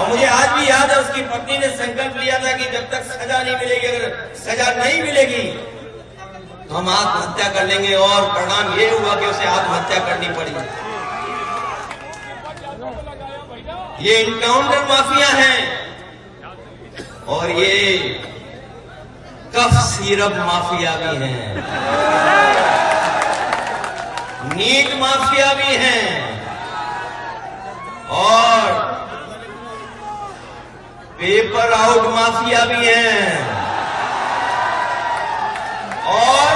और मुझे आज भी याद है उसकी पत्नी ने संकल्प लिया था कि जब तक सजा नहीं मिलेगी, अगर सजा नहीं मिलेगी तो हम आत्महत्या कर लेंगे, और परिणाम ये हुआ कि उसे आत्महत्या करनी पड़ी। ये इनकाउंटर माफिया हैं और ये कफ सिरप माफिया भी हैं, नीट माफिया भी हैं और पेपर आउट माफिया भी हैं और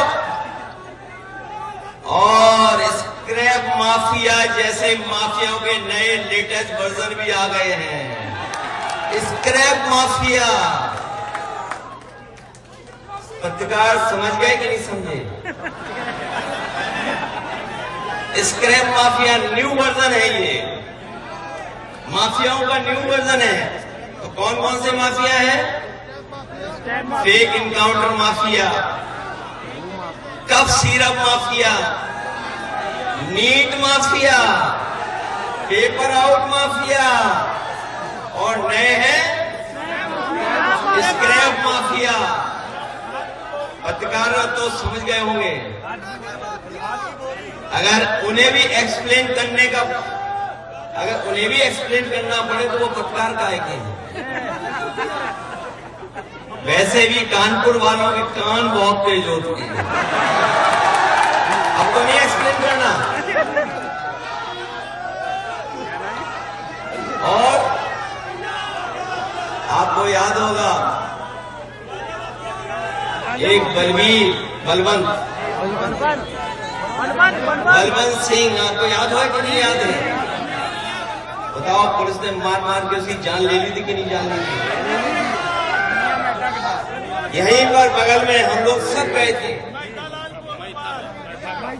स्क्रैप माफिया जैसे माफियाओं के नए लेटेस्ट वर्जन भी आ गए हैं। स्क्रैप माफिया, पत्रकार समझ गए कि नहीं समझे? स्क्रैप माफिया न्यू वर्जन है, ये माफियाओं का न्यू वर्जन है। तो कौन कौन से माफिया है? Fake encounter mafia, cough syrup mafia, NEET mafia, paper out mafia और नए हैं स्क्रैप माफिया। पत्रकार तो समझ गए होंगे। अगर उन्हें भी एक्सप्लेन करना पड़े तो वो पत्रकार काहे के हैं? वैसे भी कानपुर वालों के कान बहुत तेज होते हैं। अब तो नहीं एक्सप्लेन करना। और आपको याद होगा एक बलवंत सिंह, आपको याद हो कि नहीं याद है? बताओ, पुलिस ने मार मार के उसकी जान ले ली थी कि नहीं जान ली थी? यहीं पर बगल में हम लोग सब गए थे,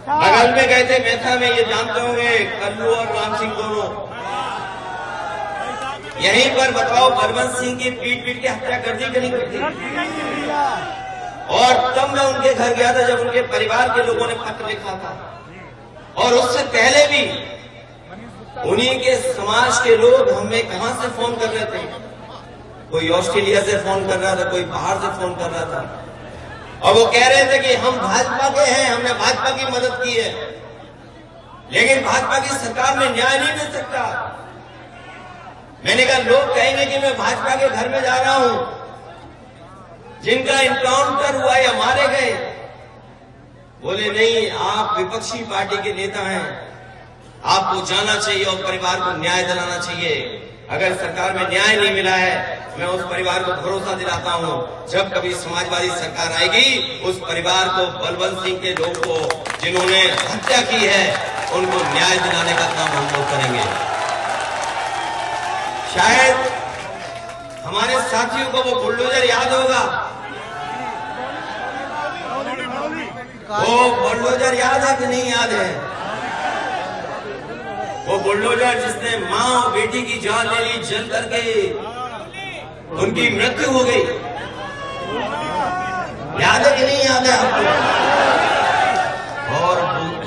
बगल में गए थे मेथा में, ये जानते होंगे कल्लू और राम सिंह दोनों। यहीं पर बताओ बलवंत सिंह की पीट के हत्या कर दी कि नहीं कर दी? और तब मैं उनके घर गया था जब उनके परिवार के लोगों ने पत्र लिखा था, और उससे पहले भी उन्हीं के समाज के लोग हमें कहां से फोन कर रहे थे। कोई ऑस्ट्रेलिया से फोन कर रहा था, कोई बाहर से फोन कर रहा था, और वो कह रहे थे कि हम भाजपा के हैं, हमने भाजपा की मदद की है, लेकिन भाजपा की सरकार में न्याय नहीं मिल सकता। मैंने कहा लोग कहेंगे कि मैं भाजपा के घर में जा रहा हूं, जिनका इनकाउंटर हुआ या मारे गए। बोले नहीं, आप विपक्षी पार्टी के नेता हैं, आपको जाना चाहिए और परिवार को न्याय दिलाना चाहिए। अगर सरकार में न्याय नहीं मिला है, मैं उस परिवार को भरोसा दिलाता हूं, जब कभी समाजवादी सरकार आएगी, उस परिवार को, बलवंत सिंह के लोगों को जिन्होंने हत्या की है, उनको न्याय दिलाने का काम हम लोग करेंगे। शायद हमारे साथियों को वो बुलडोजर याद होगा, वो बुलडोजर याद है कि नहीं याद है? वो बुलडोजर जिसने मां और बेटी की जान ले ली, जल करके उनकी मृत्यु हो गई। याद है कि नहीं याद है आपको? और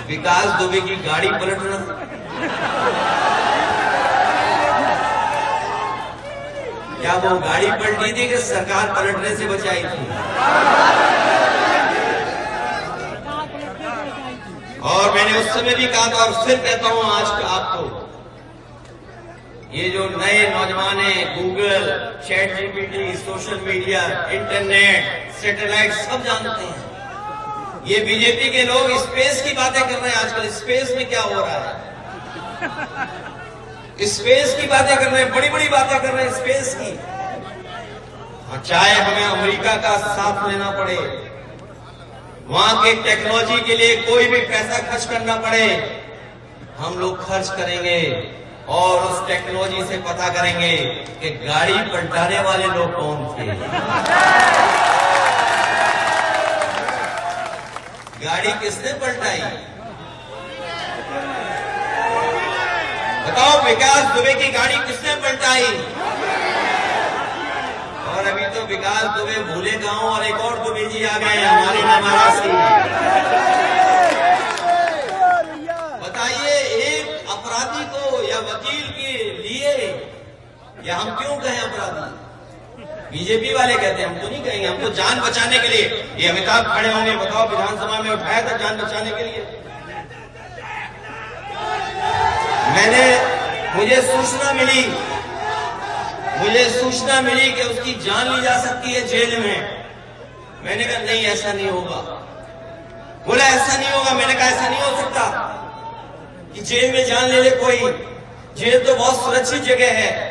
विकास दुबे की गाड़ी पलटना, क्या वो गाड़ी पलटी थी कि सरकार पलटने से बचाई थी? और मैंने उस समय भी कहा था और फिर कहता हूं आज आपको, ये जो नए नौजवान हैं, Google, chat GPT, social media, internet, satellite सब जानते हैं। ये बीजेपी के लोग स्पेस की बातें कर रहे हैं आजकल। स्पेस में क्या हो रहा है? स्पेस की बातें कर रहे हैं, बड़ी बड़ी बातें कर रहे हैं स्पेस की। चाहे हमें अमेरिका का साथ लेना पड़े, वहां के टेक्नोलॉजी के लिए कोई भी पैसा खर्च करना पड़े, हम लोग खर्च करेंगे और उस टेक्नोलॉजी से पता करेंगे कि गाड़ी पलटाने वाले लोग कौन थे। गाड़ी किसने पलटाई? बताओ, विकास दुबे की गाड़ी किसने पलटाई? और अभी तो विकास दुबे भूले गांव और एक और दुबे जी आ गए हमारी नवासी। बताइए, एक अपराधी को या वकील के लिए या हम क्यों कहें अपराधी? बीजेपी वाले कहते हैं, हम तो नहीं कहेंगे, हम तो जान बचाने के लिए। ये अमिताभ खड़े होंगे, बताओ विधानसभा में उठाया था जान बचाने के लिए। मुझे सूचना मिली कि उसकी जान ली जा सकती है जेल में। मैंने कहा नहीं, ऐसा नहीं होगा। बोला ऐसा नहीं होगा। मैंने कहा ऐसा नहीं हो सकता कि जेल में जान ले ले कोई। जेल तो बहुत सुरक्षित जगह है।